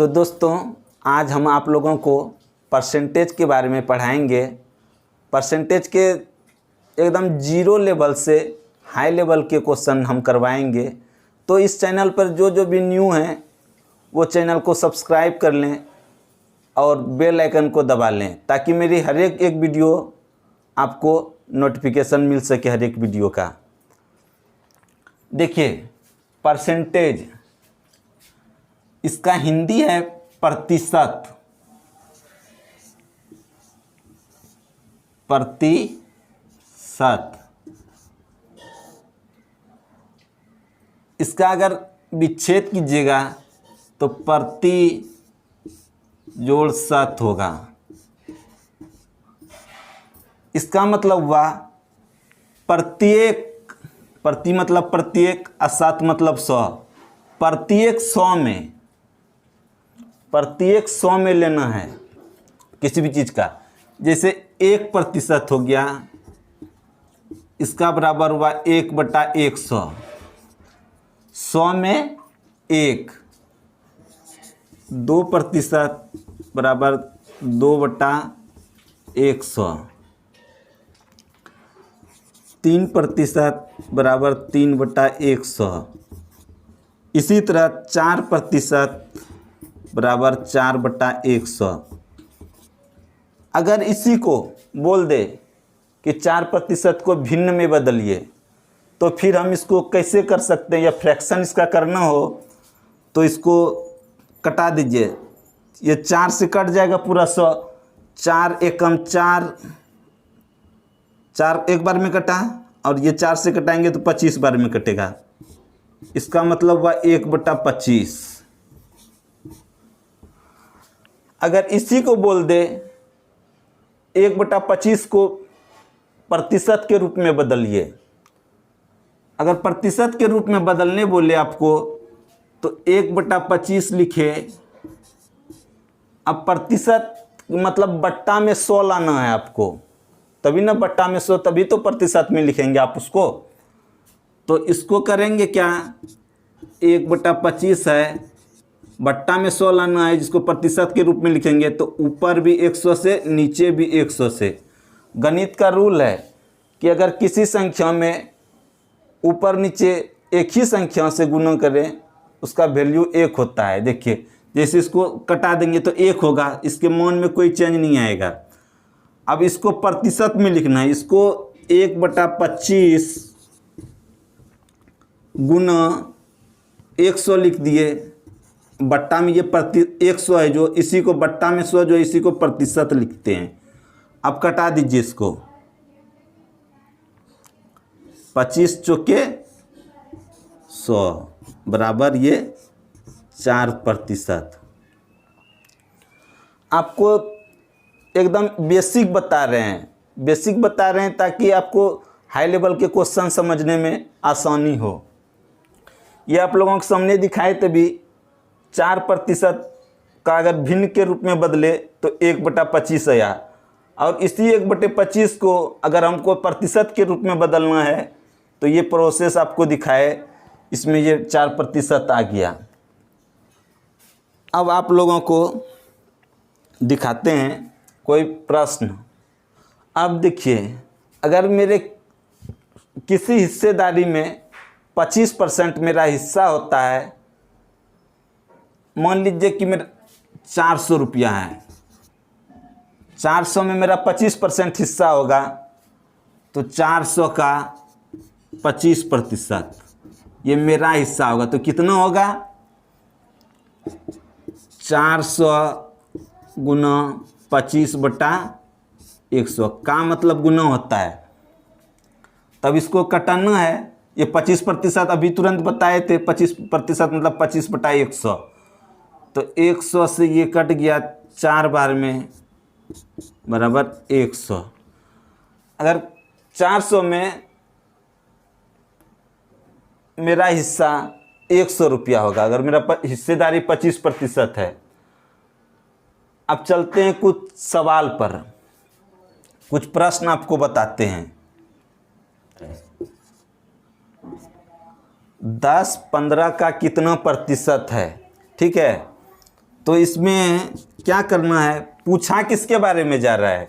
तो दोस्तों आज हम आप लोगों को परसेंटेज के बारे में पढ़ाएंगे। परसेंटेज के एकदम जीरो लेवल से हाई लेवल के क्वेश्चन हम करवाएंगे। तो इस चैनल पर जो भी न्यू हैं वो चैनल को सब्सक्राइब कर लें और बेल आइकन को दबा लें ताकि मेरी हर एक वीडियो आपको नोटिफिकेशन मिल सके हर एक वीडियो का। देखिए परसेंटेज, इसका हिंदी है प्रतिशत। प्रतिशत इसका अगर विच्छेद कीजिएगा तो प्रति जोड़ शत होगा। इसका मतलब हुआ प्रत्येक, प्रति मतलब प्रत्येक, शत मतलब 100। प्रत्येक 100 में लेना है किसी भी चीज़ का। जैसे 1% हो गया, इसका बराबर हुआ 1/100। 100 में 1। 2% बराबर 2/100। 3% बराबर 3/100। इसी तरह 4% बराबर 4/100। अगर इसी को बोल दे कि 4% को भिन्न में बदलिए तो फिर हम इसको कैसे कर सकते हैं, या फ्रैक्शन इसका करना हो तो इसको कटा दीजिए। ये 4 से कट जाएगा पूरा 100। 4 एकम 4, 4 एक बार में कटा, और ये 4 से कटाएंगे तो 25 बार में कटेगा। इसका मतलब हुआ 1/25। अगर इसी को बोल दे 1/25 को प्रतिशत के रूप में बदलिए। अगर प्रतिशत के रूप में बदलने बोले आपको तो 1/25 लिखे। अब प्रतिशत मतलब बट्टा में 100 लाना है आपको, तभी ना बट्टा में 100, तभी तो प्रतिशत में लिखेंगे आप उसको। तो इसको करेंगे क्या, 1/25 है, बट्टा में 100 लाना है जिसको प्रतिशत के रूप में लिखेंगे तो ऊपर भी 100 से नीचे भी 100 से। गणित का रूल है कि अगर किसी संख्या में ऊपर नीचे एक ही संख्या से गुणा करें उसका वैल्यू 1 होता है। देखिए जैसे इसको कटा देंगे तो 1 होगा, इसके मान में कोई चेंज नहीं आएगा। अब इसको प्रतिशत में लिखना है। इसको 1/25 गुना 100 लिख दिए। बट्टा में ये 100 है जो, इसी को बट्टा में 100 जो इसी को प्रतिशत लिखते हैं। अब कटा दीजिए इसको। 25 चौके 100 बराबर ये 4%। आपको एकदम बेसिक बता रहे हैं, ताकि आपको हाई लेवल के क्वेश्चन समझने में आसानी हो। ये आप लोगों के सामने दिखाए तभी 4% का अगर भिन्न के रूप में बदले तो 1/25 आया, और इसी 1/25 को अगर हमको प्रतिशत के रूप में बदलना है तो ये प्रोसेस आपको दिखाए, इसमें ये 4% आ गया। अब आप लोगों को दिखाते हैं कोई प्रश्न। अब देखिए अगर मेरे किसी हिस्सेदारी में 25% मेरा हिस्सा होता है, मान लीजिए कि मेरा 400 रुपया है, 400 में मेरा 25% हिस्सा होगा तो 400 का 25% ये मेरा हिस्सा होगा तो कितना होगा, 400 गुना 25/100 का मतलब गुना होता है। तब इसको कटाना है। ये 25% अभी तुरंत बताए थे, 25% मतलब 25/100। तो 100 से ये कट गया 4 बार में बराबर 100। अगर 400 में मेरा हिस्सा 100 रुपया होगा, अगर मेरा हिस्सेदारी 25% है। अब चलते हैं कुछ सवाल पर, कुछ प्रश्न आपको बताते हैं। 10 15 का कितना प्रतिशत है, ठीक है। तो इसमें क्या करना है, पूछा किसके बारे में जा रहा है,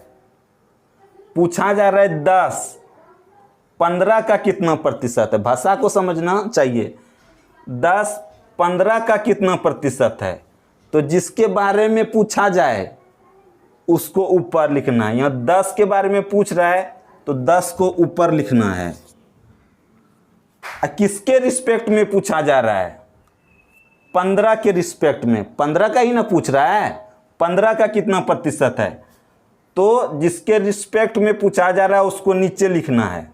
पूछा जा रहा है 10, 15 का कितना प्रतिशत है। भाषा को समझना चाहिए। 10, 15 का कितना प्रतिशत है, तो जिसके बारे में पूछा जाए उसको ऊपर लिखना है। यहाँ 10 के बारे में पूछ रहा है तो 10 को ऊपर लिखना है। किसके रिस्पेक्ट में पूछा जा रहा है, 15 के रिस्पेक्ट में, 15 का ही ना पूछ रहा है, 15 का कितना प्रतिशत है, तो जिसके रिस्पेक्ट में पूछा जा रहा है उसको नीचे लिखना है।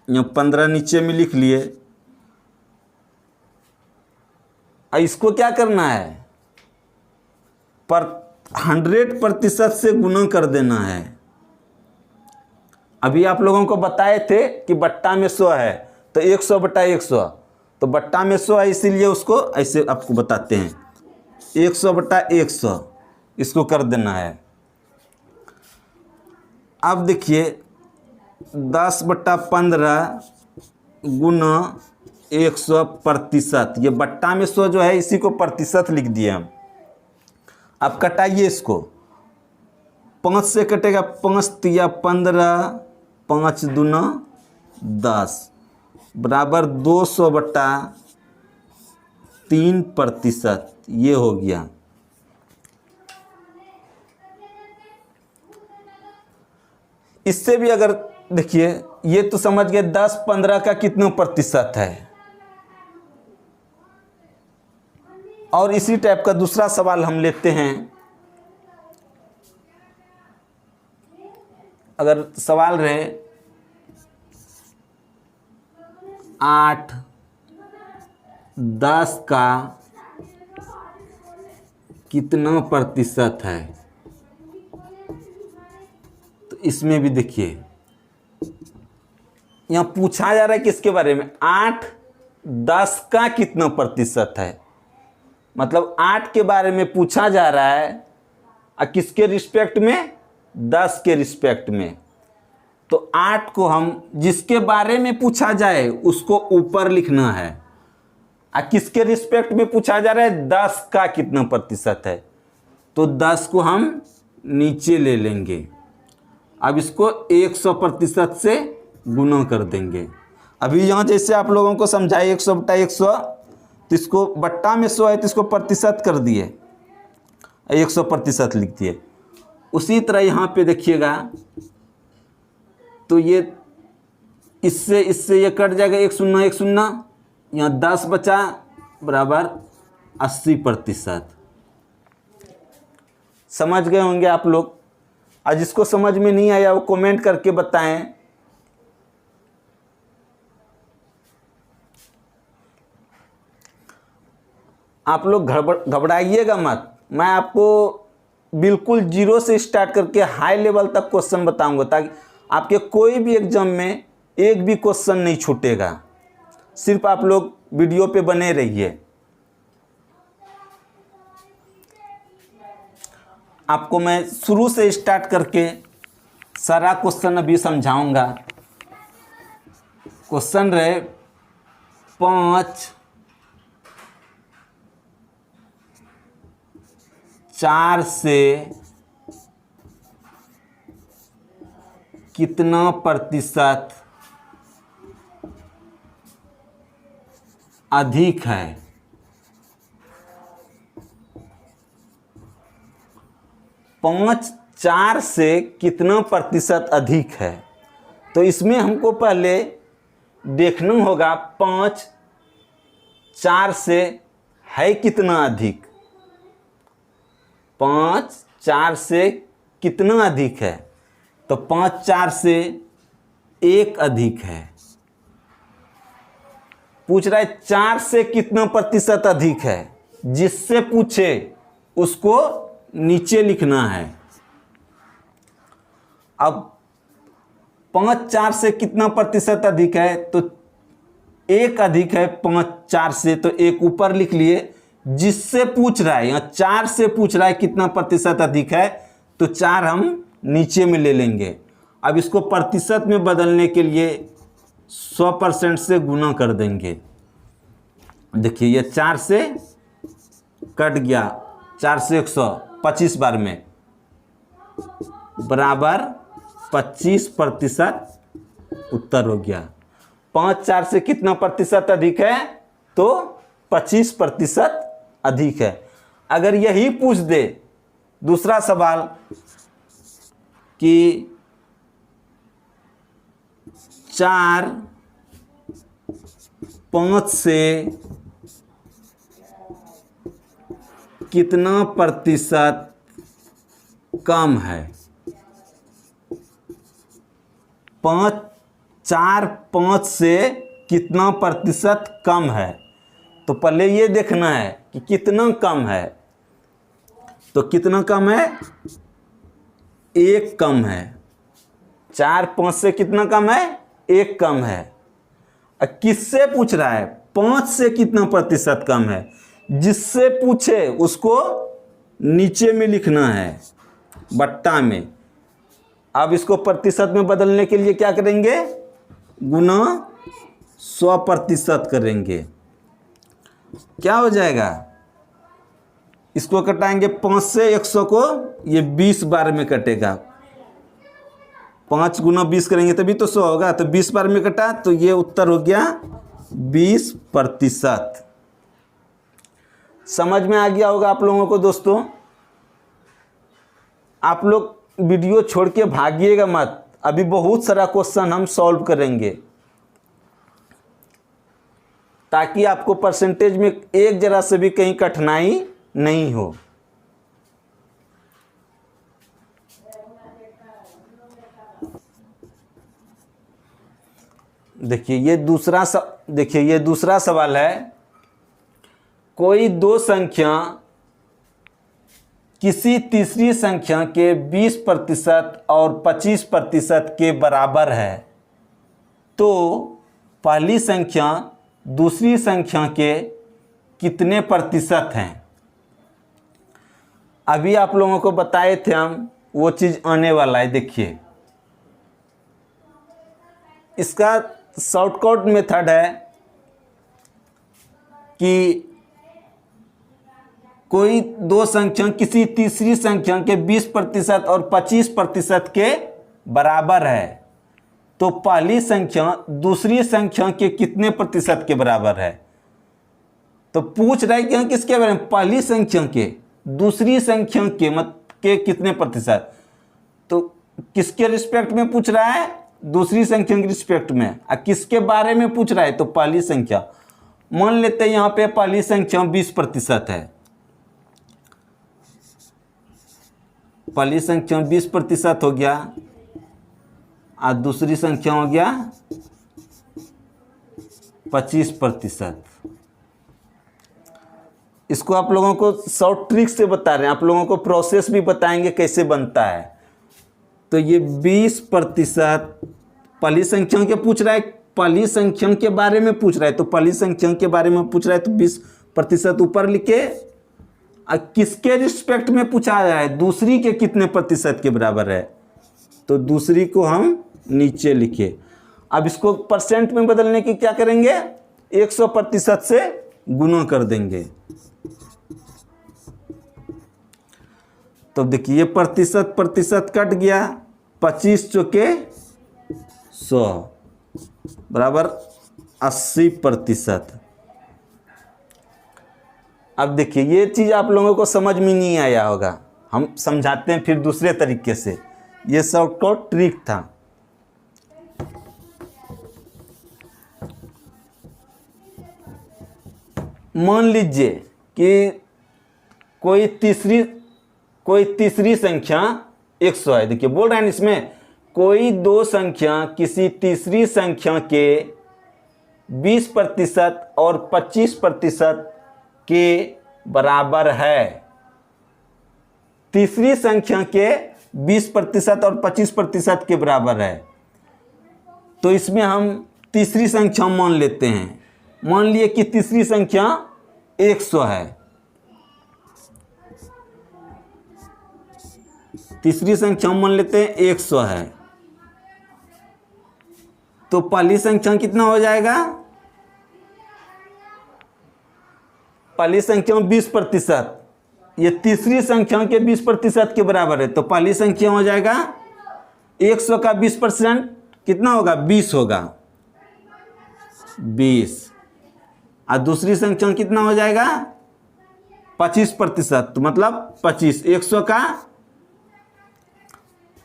यहाँ 15 नीचे में लिख लिए। इसको क्या करना है, पर 100% से गुना कर देना है। अभी आप लोगों को बताए थे कि बट्टा में 100 है तो 100 बटा 100, तो बट्टा में 100 है इसीलिए उसको ऐसे आपको बताते हैं 100 बटा 100, इसको कर देना है। अब देखिए 10 बटा 15 गुना 100%, ये बट्टा में 100 जो है इसी को प्रतिशत लिख दिए हम। अब कटाइए इसको, 5 से कटेगा 5 तिया 15, 5 दूना 10 बराबर 200 बटा 3%, ये हो गया। इससे भी अगर देखिए, ये तो समझ गए 10, 15 का कितना प्रतिशत है। और इसी टाइप का दूसरा सवाल हम लेते हैं। अगर सवाल रहे 8, 10 का कितना प्रतिशत है, तो इसमें भी देखिए यहाँ पूछा जा रहा है किसके बारे में, 8, 10 का कितना प्रतिशत है, मतलब 8 के बारे में पूछा जा रहा है और किसके रिस्पेक्ट में, 10 के रिस्पेक्ट में। तो 8 को हम जिसके बारे में पूछा जाए उसको ऊपर लिखना है, और किसके रिस्पेक्ट में पूछा जा रहा है, 10 का कितना प्रतिशत है, तो 10 को हम नीचे ले लेंगे। अब इसको 100% से गुना कर देंगे। अभी यहाँ जैसे आप लोगों को समझाए 100 बटा 100, तो इसको बट्टा में 100 है तो इसको प्रतिशत कर दिए, 100% लिख दिए। उसी तरह यहाँ पे देखिएगा तो ये इससे ये कट जाएगा, 1 शून्य 1 शून्य, यहाँ 10 बचा बराबर 80%। समझ गए होंगे आप लोग। और जिसको समझ में नहीं आया वो कमेंट करके बताएं। आप लोग घबराइएगा मत, मैं आपको बिल्कुल जीरो से स्टार्ट करके हाई लेवल तक क्वेश्चन बताऊंगा, ताकि आपके कोई भी एग्जाम में एक भी क्वेश्चन नहीं छूटेगा। सिर्फ आप लोग वीडियो पे बने रहिए। आपको मैं शुरू से स्टार्ट करके सारा क्वेश्चन अभी समझाऊंगा। क्वेश्चन रहे 5, 4 से कितना प्रतिशत अधिक है। 5, 4 से कितना प्रतिशत अधिक है, तो इसमें हमको पहले देखना होगा 5, 4 से है कितना अधिक। 5, 4 से कितना अधिक है, तो 5, 4 से 1 अधिक है। पूछ रहा है 4 से कितना प्रतिशत अधिक है, जिससे पूछे उसको नीचे लिखना है। अब 5, 4 से कितना प्रतिशत अधिक है, तो 1 अधिक है 5, 4 से, तो 1 ऊपर लिख लिए। जिससे पूछ रहा है, यहाँ 4 से पूछ रहा है कितना प्रतिशत अधिक है, तो 4 हम नीचे में ले लेंगे। अब इसको प्रतिशत में बदलने के लिए 100% से गुना कर देंगे। देखिए ये 4 से कट गया 4 से 100 25 बार में बराबर 25% उत्तर हो गया। 5 4 से कितना प्रतिशत अधिक है? तो 25% अधिक है। अगर यही पूछ दे दूसरा सवाल कि 4 5 से कितना प्रतिशत कम है? 4 5 से कितना प्रतिशत कम है? तो पहले ये देखना है कि कितना कम है। तो कितना कम है? 1 कम है। 4 5 से कितना कम है? 1 कम है। अब किससे पूछ रहा है? 5 से कितना प्रतिशत कम है। जिससे पूछे उसको नीचे में लिखना है बट्टा में। अब इसको प्रतिशत में बदलने के लिए क्या करेंगे? गुना 100% करेंगे। क्या हो जाएगा? इसको कटाएंगे 5 से 100 को, ये 20 बार में कटेगा। 5 गुना 20 करेंगे तभी तो 100 होगा। तो 20 बार में कटा तो ये उत्तर हो गया 20%। समझ में आ गया होगा आप लोगों को दोस्तों। आप लोग वीडियो छोड़ के भागिएगा मत, अभी बहुत सारा क्वेश्चन हम सॉल्व करेंगे ताकि आपको परसेंटेज में एक जरा से भी कहीं कठिनाई नहीं हो। देखिए ये दूसरा सवाल है। कोई दो संख्या किसी तीसरी संख्या के 20% और 25% के बराबर है तो पहली संख्या दूसरी संख्या के कितने प्रतिशत हैं? अभी आप लोगों को बताए थे हम, वो चीज़ आने वाला है। देखिए इसका शॉर्टकट मेथड है कि कोई दो संख्या किसी तीसरी संख्या के 20% और 25% के बराबर है तो पहली संख्या दूसरी संख्या के कितने प्रतिशत के बराबर है। तो पूछ रहा है कि किसके बारे में? पहली संख्या के दूसरी संख्या के कितने प्रतिशत। तो किसके रिस्पेक्ट में पूछ रहा है? दूसरी संख्या के रिस्पेक्ट में। और किसके बारे में पूछ रहा है? तो पहली संख्या। मान लेते हैं यहाँ पे पहली संख्या 20% है। पहली संख्या 20% हो गया और दूसरी संख्या हो गया 25%। इसको आप लोगों को शॉर्ट ट्रिक से बता रहे हैं, आप लोगों को प्रोसेस भी बताएंगे कैसे बनता है। तो ये 20% पहली संख्या के पूछ रहा है, पहली संख्या के बारे में पूछ रहा है। तो पहली संख्या के बारे में पूछ रहा है तो 20% ऊपर लिखे। और किसके रिस्पेक्ट में पूछा है? दूसरी के कितने प्रतिशत के बराबर है। तो दूसरी को हम नीचे लिखे। अब इसको परसेंट में बदलने की क्या करेंगे? 100% से गुना कर देंगे। तो देखिए प्रतिशत कट गया। 25 चौके 100 बराबर 80%। अब देखिए ये चीज़ आप लोगों को समझ में नहीं आया होगा, हम समझाते हैं फिर दूसरे तरीके से। ये शॉर्टकट ट्रिक था। मान लीजिए कि कोई तीसरी संख्या 100 है। देखिए बोल रहे हैं इसमें कोई दो संख्या किसी तीसरी संख्या के 20% और 25% के बराबर है। तीसरी संख्या के 20% और 25% के बराबर है। तो इसमें हम तीसरी संख्या मान लेते हैं। मान लिए कि तीसरी संख्या 100 है। तीसरी संख्या मान लेते हैं 100 है। तो पहली संख्या कितना हो जाएगा? पहली संख्या 20%, ये तीसरी संख्या के 20% के बराबर है। तो पहली संख्या हो जाएगा 100 का 20% कितना होगा, 20 होगा, 20। और दूसरी संख्या कितना हो जाएगा, 25%, तो मतलब 25। 100 का,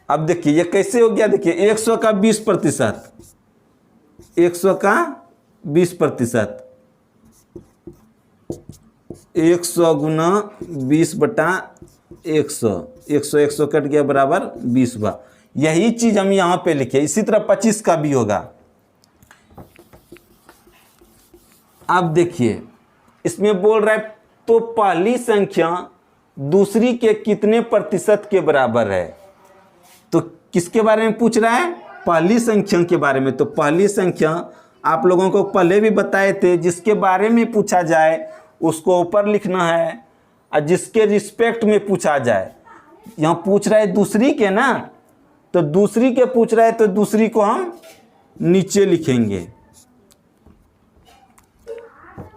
अब देखिए ये कैसे हो गया, देखिए 100 का 20%, 100 का 20%, 100 गुना 20/100, 100 कट गया बराबर 20 हुआ। यही चीज हम यहां पे लिखे। इसी तरह 25 का भी होगा। अब देखिए इसमें बोल रहा है तो पहली संख्या दूसरी के कितने प्रतिशत के बराबर है। तो किसके बारे में पूछ रहा है, पहली संख्या के बारे में। तो पहली संख्या आप लोगों को पहले भी बताए थे, जिसके बारे में पूछा जाए उसको ऊपर लिखना है, और जिसके रिस्पेक्ट में पूछा जाए, यहाँ पूछ रहा है दूसरी के ना, तो दूसरी के पूछ रहा है तो दूसरी को हम नीचे लिखेंगे।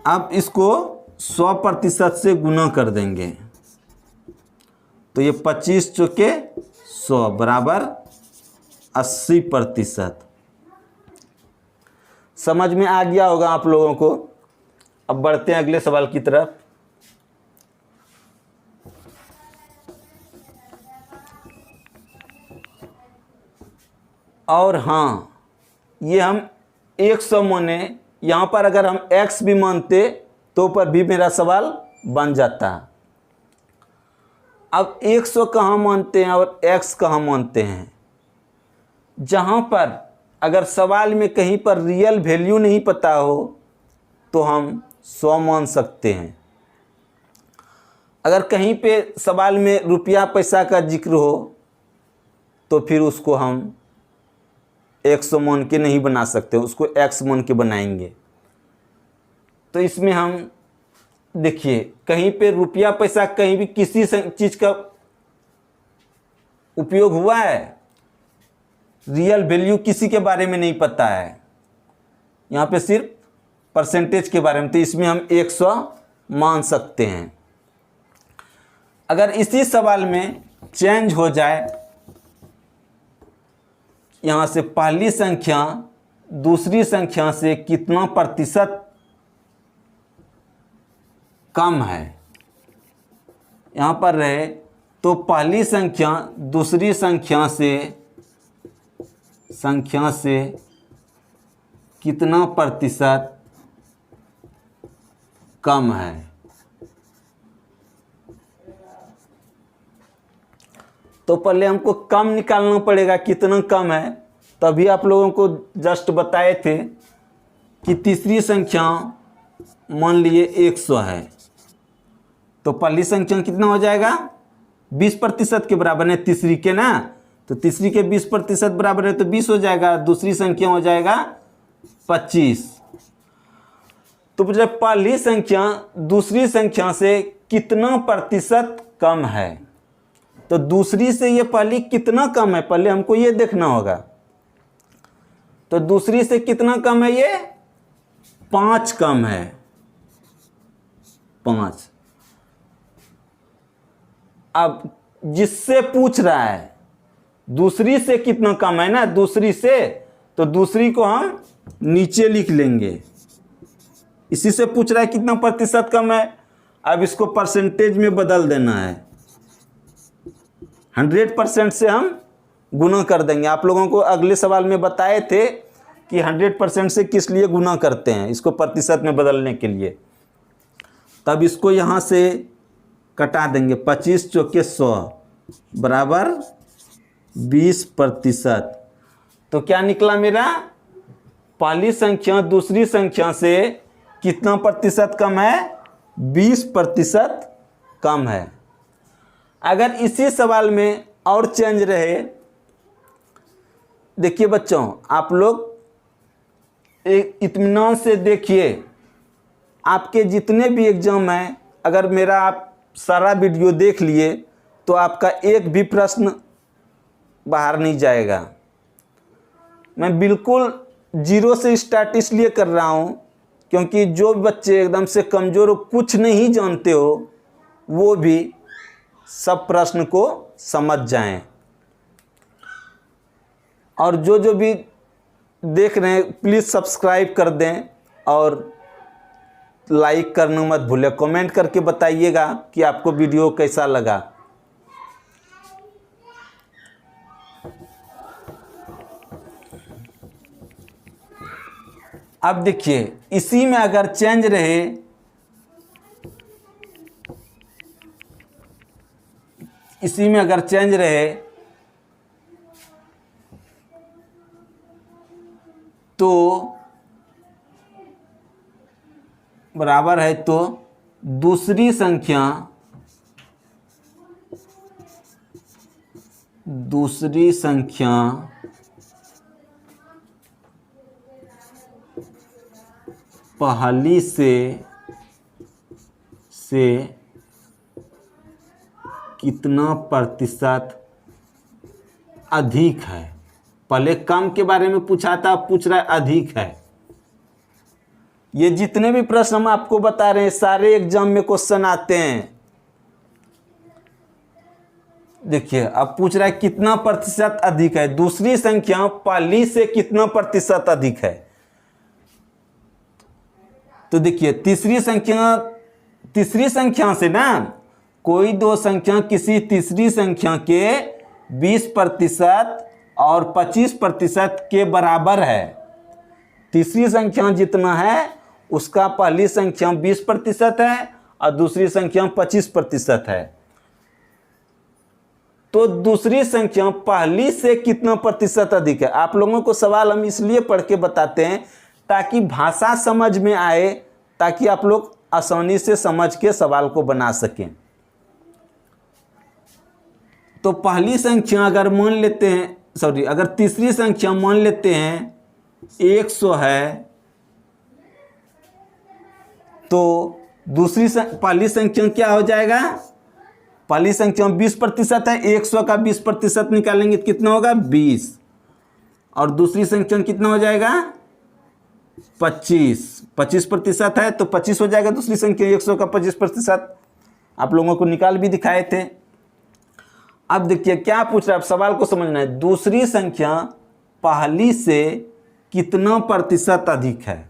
अब इसको 100% से गुना कर देंगे, तो ये 25 चौके 100 बराबर 80%। समझ में आ गया होगा आप लोगों को। अब बढ़ते हैं अगले सवाल की तरफ। और हाँ, ये हम 100 माने, यहाँ पर अगर हम x भी मानते तो पर भी मेरा सवाल बन जाता। अब 100 कहाँ मानते हैं और x कहाँ मानते हैं। जहाँ पर अगर सवाल में कहीं पर रियल वैल्यू नहीं पता हो तो हम 100 मान सकते हैं। अगर कहीं पे सवाल में रुपया पैसा का जिक्र हो तो फिर उसको हम 100 मान के नहीं बना सकते, उसको x मान के बनाएंगे। तो इसमें हम देखिए कहीं पे रुपया पैसा कहीं भी किसी चीज़ का उपयोग हुआ है, रियल वैल्यू किसी के बारे में नहीं पता है, यहाँ पे सिर्फ परसेंटेज के बारे में। तो इसमें हम 100 मान सकते हैं। अगर इसी सवाल में चेंज हो जाए, यहाँ से पहली संख्या दूसरी संख्या से कितना प्रतिशत कम है, यहाँ पर रहे तो पहली संख्या दूसरी संख्या से कितना प्रतिशत कम है। तो पहले हमको कम निकालना पड़ेगा, कितना कम है। तभी आप लोगों को जस्ट बताए थे कि तीसरी संख्या मान लिए 100 है, तो पहली संख्या कितना हो जाएगा, 20% के बराबर है तीसरी के ना, तो तीसरी के 20% बराबर है तो 20 हो जाएगा। दूसरी संख्या हो जाएगा 25। तो जब पहली संख्या दूसरी संख्या से कितना प्रतिशत कम है, तो दूसरी से ये पहली कितना कम है, पहले हमको ये देखना होगा। तो दूसरी से कितना कम है, ये 5 कम है, 5। अब जिससे पूछ रहा है दूसरी से कितना कम है ना, दूसरी से, तो दूसरी को हम नीचे लिख लेंगे। इसी से पूछ रहा है कितना प्रतिशत कम है। अब इसको परसेंटेज में बदल देना है, 100% से हम गुना कर देंगे। आप लोगों को अगले सवाल में बताए थे कि 100% से किस लिए गुना करते हैं, इसको प्रतिशत में बदलने के लिए। तब इसको यहाँ से कटा देंगे, 25 चौके 100 बराबर 20%। तो क्या निकला मेरा, पहली संख्या दूसरी संख्या से कितना प्रतिशत कम है, 20% कम है। अगर इसी सवाल में और चेंज रहे, देखिए बच्चों आप लोग एक इत्मीनान से देखिए, आपके जितने भी एग्जाम हैं, अगर मेरा आप सारा वीडियो देख लिए तो आपका एक भी प्रश्न बाहर नहीं जाएगा। मैं बिल्कुल जीरो से स्टार्ट इसलिए कर रहा हूँ क्योंकि जो बच्चे एकदम से कमज़ोर हो, कुछ नहीं जानते हो, वो भी सब प्रश्न को समझ जाएं। और जो भी देख रहे हैं प्लीज़ सब्सक्राइब कर दें और लाइक करना मत भूलें। कमेंट करके बताइएगा कि आपको वीडियो कैसा लगा। अब देखिए, इसी में अगर चेंज रहे, इसी में अगर चेंज रहे तो बराबर है, तो दूसरी संख्या पहली से कितना प्रतिशत अधिक है। पहले कम के बारे में पूछा था, अब पूछ रहा है अधिक है। ये जितने भी प्रश्न हम आपको बता रहे हैं सारे एग्जाम में क्वेश्चन आते हैं। देखिए, अब पूछ रहा है कितना प्रतिशत अधिक है। दूसरी संख्या पहली से कितना प्रतिशत अधिक है। तो देखिए, तीसरी संख्या से ना, कोई दो संख्या किसी तीसरी संख्या के 20% और 25% के बराबर है। तीसरी संख्या जितना है उसका पहली संख्या 20% है और दूसरी संख्या 25% है। तो दूसरी संख्या पहली से कितना प्रतिशत अधिक है। आप लोगों को सवाल हम इसलिए पढ़ के बताते हैं ताकि भाषा समझ में आए, ताकि आप लोग आसानी से समझ के सवाल को बना सकें। तो पहली संख्या अगर मान लेते हैं, अगर तीसरी संख्या मान लेते हैं 100 है, तो पहली संख्या क्या हो जाएगा। पहली संख्या 20% है, 100 का 20% निकालेंगे तो कितना होगा 20। और दूसरी संख्या कितना हो जाएगा 25% है, तो 25 हो जाएगा दूसरी संख्या। 100 का 25% आप लोगों को निकाल भी दिखाए थे। अब देखिए क्या पूछ रहा है, आप सवाल को समझना है। दूसरी संख्या पहली से कितना प्रतिशत अधिक है।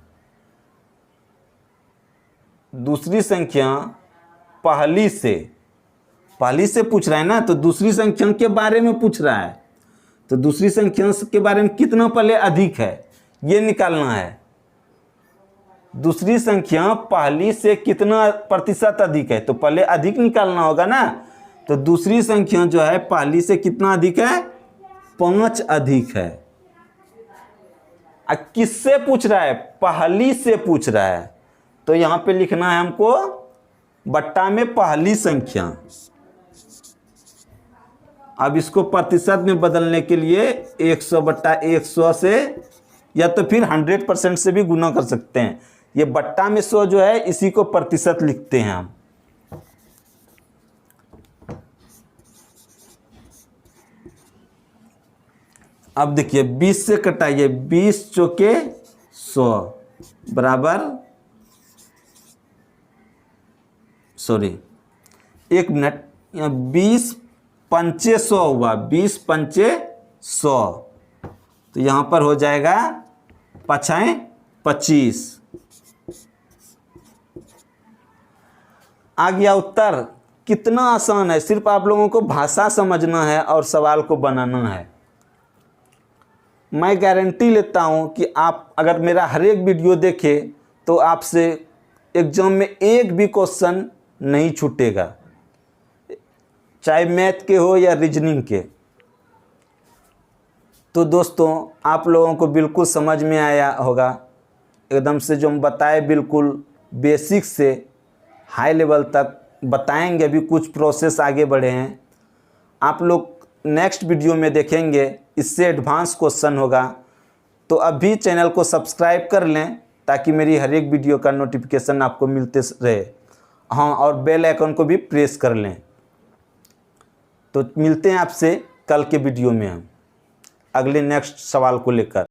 दूसरी संख्या पहली से पूछ रहा है ना, तो दूसरी संख्या के बारे में पूछ रहा है। तो दूसरी संख्या के बारे में कितना पहले अधिक है ये निकालना है। दूसरी संख्या पहली से कितना प्रतिशत अधिक है, तो पहले अधिक निकालना होगा ना। तो दूसरी संख्या जो है पहली से कितना अधिक है, 5 अधिक है। किससे पूछ रहा है, पहली से पूछ रहा है। तो यहां पे लिखना है हमको बट्टा में पहली संख्या। अब इसको प्रतिशत में बदलने के लिए 100/100 से या तो फिर 100% से भी गुना कर सकते हैं। ये बट्टा में 100 जो है इसी को प्रतिशत लिखते हैं हम। अब देखिए 20 से कटाइए, 20 चौके 100 बराबर, एक मिनट, यहाँ 20 पंचे 100 हुआ, 20 पंचे 100, तो यहाँ पर हो जाएगा 25। आ गया उत्तर। कितना आसान है, सिर्फ आप लोगों को भाषा समझना है और सवाल को बनाना है। मैं गारंटी लेता हूं कि आप अगर मेरा हर एक वीडियो देखें तो आपसे एग्जाम में एक भी क्वेश्चन नहीं छूटेगा, चाहे मैथ के हो या रीजनिंग के। तो दोस्तों आप लोगों को बिल्कुल समझ में आया होगा। एकदम से जो हम बताए बिल्कुल बेसिक से हाई लेवल तक बताएंगे, अभी कुछ प्रोसेस आगे बढ़े हैं। आप लोग नेक्स्ट वीडियो में देखेंगे, इससे एडवांस क्वेश्चन होगा। तो अभी चैनल को सब्सक्राइब कर लें ताकि मेरी हर एक वीडियो का नोटिफिकेशन आपको मिलते रहे। हाँ, और बेल आइकन को भी प्रेस कर लें। तो मिलते हैं आपसे कल के वीडियो में हम अगले नेक्स्ट सवाल को लेकर।